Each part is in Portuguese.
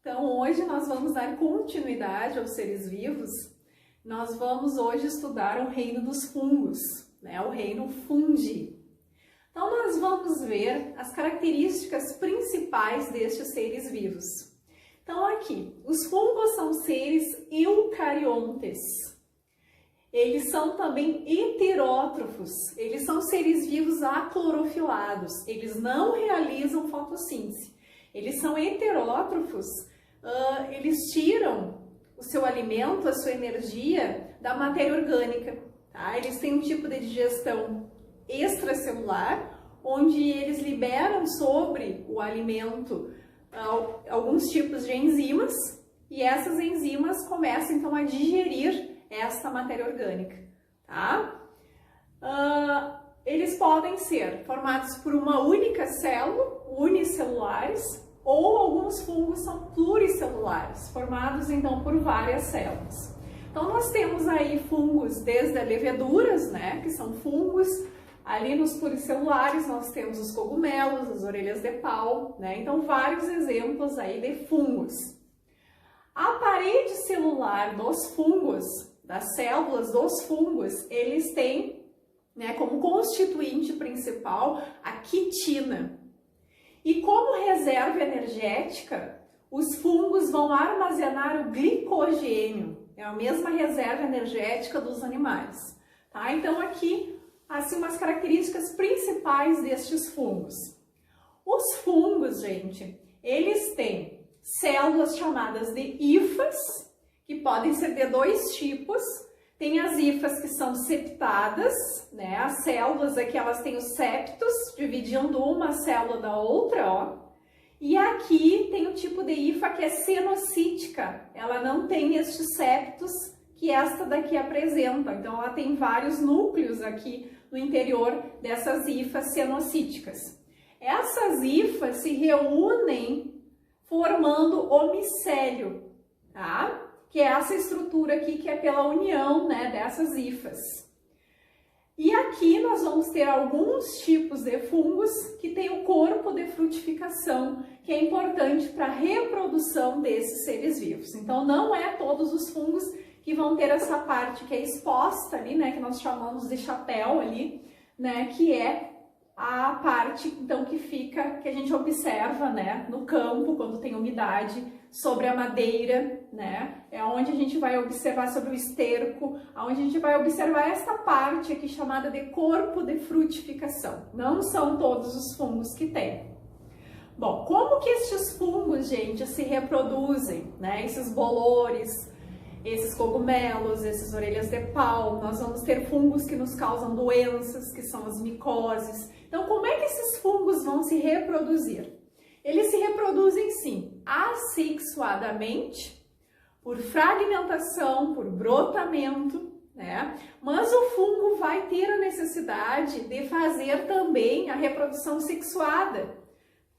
Então, hoje nós vamos dar continuidade aos seres vivos. Nós vamos hoje estudar o reino dos fungos, o reino fungi. Então, nós vamos ver as características principais destes seres vivos. Então, aqui, os fungos são seres eucariontes. Eles são também heterótrofos, eles são seres vivos aclorofilados, eles não realizam fotossíntese. Eles são heterótrofos, eles tiram o seu alimento, a sua energia da matéria orgânica. Tá? Eles têm um tipo de digestão extracelular, onde eles liberam sobre o alimento alguns tipos de enzimas, e essas enzimas começam então a digerir esta matéria orgânica. Tá? Eles podem ser formados por uma única célula, unicelulares, ou alguns fungos são pluricelulares, formados então por várias células. Então nós temos aí fungos desde as leveduras, que são fungos. Ali nos pluricelulares nós temos os cogumelos, as orelhas de pau, então vários exemplos aí de fungos. A parede celular dos fungos, das células dos fungos, eles têm como constituinte principal a quitina. E como reserva energética, os fungos vão armazenar o glicogênio, é a mesma reserva energética dos animais. Tá? Então aqui, assim, umas características principais destes fungos. Os fungos, gente, eles têm células chamadas de hifas, que podem ser de dois tipos. Tem as hifas que são septadas, as células aqui elas têm os septos, dividindo uma célula da outra, ó. E aqui tem o tipo de hifa que é cenocítica, ela não tem estes septos que esta daqui apresenta, então ela tem vários núcleos aqui no interior dessas hifas cenocíticas. Essas hifas se reúnem formando o micélio, tá? Que é essa estrutura aqui que é pela união dessas hifas. E aqui nós vamos ter alguns tipos de fungos que tem o corpo de frutificação, que é importante para a reprodução desses seres vivos. Então não é todos os fungos que vão ter essa parte que é exposta ali, que nós chamamos de chapéu ali, que é a parte então que a gente observa, no campo quando tem umidade, sobre a madeira, é onde a gente vai observar sobre o esterco, onde a gente vai observar esta parte aqui chamada de corpo de frutificação. Não são todos os fungos que tem. Bom, como que estes fungos, gente, se reproduzem, Esses bolores, esses cogumelos, essas orelhas de pau, nós vamos ter fungos que nos causam doenças, que são as micoses. Então, como é que esses fungos vão se reproduzir? Eles se reproduzem, sim, assexuadamente, por fragmentação, por brotamento, mas o fungo vai ter a necessidade de fazer também a reprodução sexuada,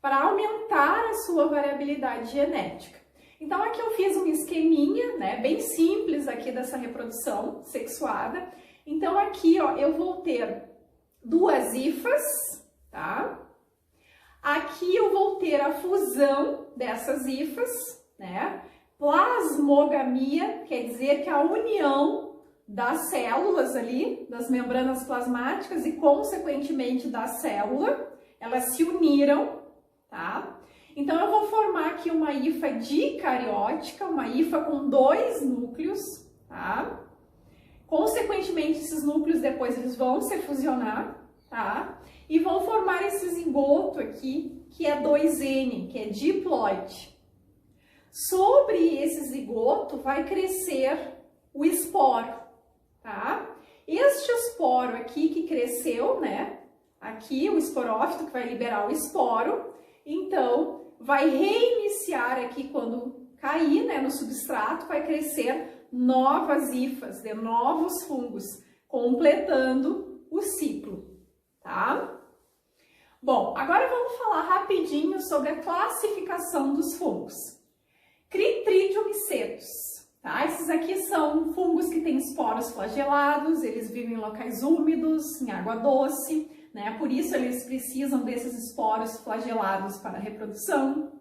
para aumentar a sua variabilidade genética. Então, aqui eu fiz um esqueminha, bem simples aqui dessa reprodução sexuada. Então, aqui, ó, eu vou ter duas hifas, tá? Aqui eu vou ter a fusão dessas hifas, Plasmogamia, quer dizer que a união das células ali, das membranas plasmáticas e, consequentemente, da célula, elas se uniram, tá? Então, eu vou formar aqui uma hifa dicariótica, uma hifa com dois núcleos, tá? Consequentemente, esses núcleos depois eles vão se fusionar, tá? E vão formar esse zigoto aqui, que é 2N, que é diploide. Sobre esse zigoto vai crescer o esporo, tá? Este esporo aqui que cresceu, Aqui o esporófito que vai liberar o esporo, então vai reiniciar aqui quando cair, no substrato, vai crescer novas hifas de novos fungos, completando o ciclo, tá? Bom, agora vamos falar rapidinho sobre a classificação dos fungos. Critridium micetus, tá? Esses aqui são fungos que têm esporos flagelados, eles vivem em locais úmidos, em água doce, Por isso eles precisam desses esporos flagelados para a reprodução.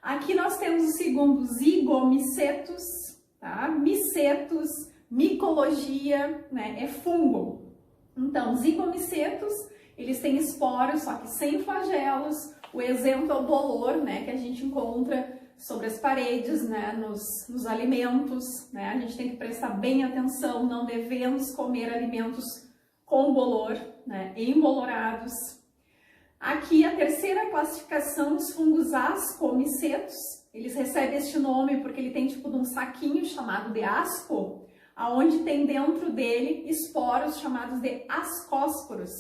Aqui nós temos o segundo, zigomicetos, tá? Micetos, micologia, né? É fungo. Então, zigomicetos, eles têm esporos, só que sem flagelos. O exemplo é o bolor, né? Que a gente encontra sobre as paredes, né? Nos alimentos, né? A gente tem que prestar bem atenção, não devemos comer alimentos com bolor, né? Embolorados. Aqui a terceira classificação, os fungos ascomicetos. Eles recebem este nome porque ele tem tipo de um saquinho chamado de asco, aonde tem dentro dele esporos chamados de ascósporos.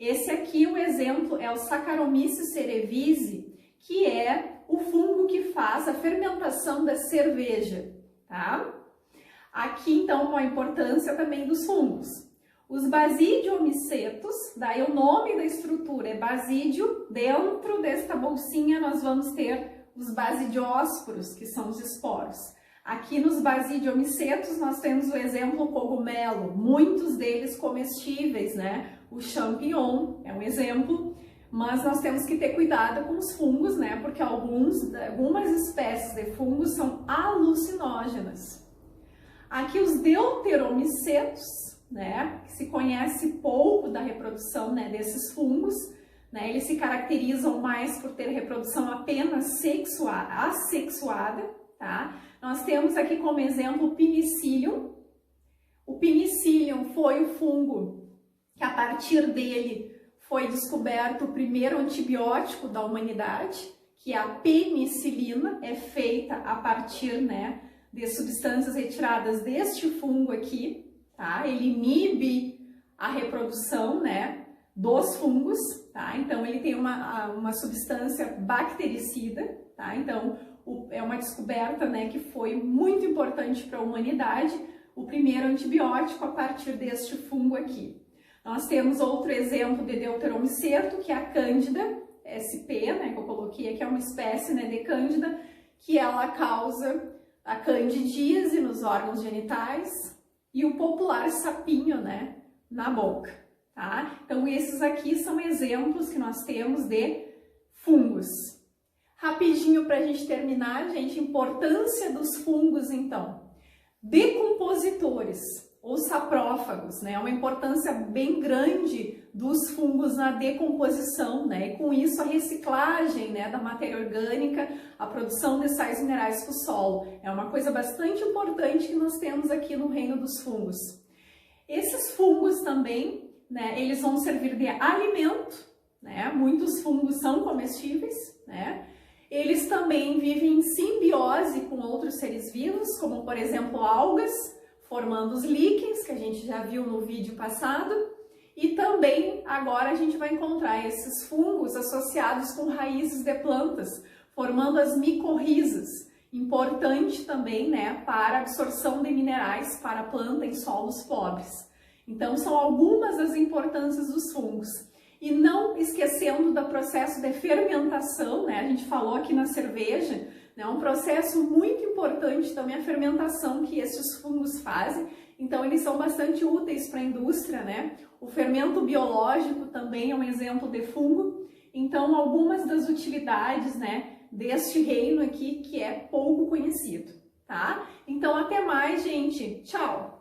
Esse aqui, o exemplo, é o Saccharomyces cerevisiae, que é o fungo que faz a fermentação da cerveja, tá? Aqui, então, a importância também dos fungos. Os basidiomicetos, daí o nome da estrutura é basídio, dentro desta bolsinha nós vamos ter os basidiósporos, que são os esporos. Aqui nos basidiomicetos nós temos o exemplo cogumelo, muitos deles comestíveis, né? O champignon é um exemplo, mas nós temos que ter cuidado com os fungos, né? Porque algumas espécies de fungos são alucinógenas. Aqui os deuteromicetos, né? Que se conhece pouco da reprodução, né, desses fungos, né? Eles se caracterizam mais por ter reprodução apenas assexuada, tá? Nós temos aqui como exemplo o Penicillium. O Penicillium foi o fungo que a partir dele foi descoberto o primeiro antibiótico da humanidade, que é a penicilina, é feita a partir, né, de substâncias retiradas deste fungo aqui, tá? Ele inibe a reprodução, né, dos fungos, tá? Então ele tem uma substância bactericida, tá? Então é uma descoberta, né, que foi muito importante para a humanidade, o primeiro antibiótico a partir deste fungo aqui. Nós temos outro exemplo de deuteromiceto, que é a Cândida sp, né, que eu coloquei aqui, é uma espécie, né, de Cândida, que ela causa a candidíase nos órgãos genitais e o popular sapinho, né, na boca, tá? Então esses aqui são exemplos que nós temos de fungos. Rapidinho para a gente terminar, gente, importância dos fungos, então. Decompositores, ou saprófagos, né? Uma importância bem grande dos fungos na decomposição, né? E com isso a reciclagem, né, da matéria orgânica, a produção de sais minerais para o solo. É uma coisa bastante importante que nós temos aqui no reino dos fungos. Esses fungos também, né, eles vão servir de alimento, né? Muitos fungos são comestíveis, né? Eles também vivem em simbiose com outros seres vivos, como por exemplo algas, formando os líquens, que a gente já viu no vídeo passado, e também agora a gente vai encontrar esses fungos associados com raízes de plantas, formando as micorrizas, importante também, né, para a absorção de minerais para a planta em solos pobres. Então são algumas das importâncias dos fungos. E não esquecendo do processo de fermentação, né, a gente falou aqui na cerveja, é um processo muito importante também a fermentação que esses fungos fazem, então eles são bastante úteis para a indústria, né? O fermento biológico também é um exemplo de fungo, então algumas das utilidades, né, deste reino aqui que é pouco conhecido, tá? Então até mais, gente, tchau!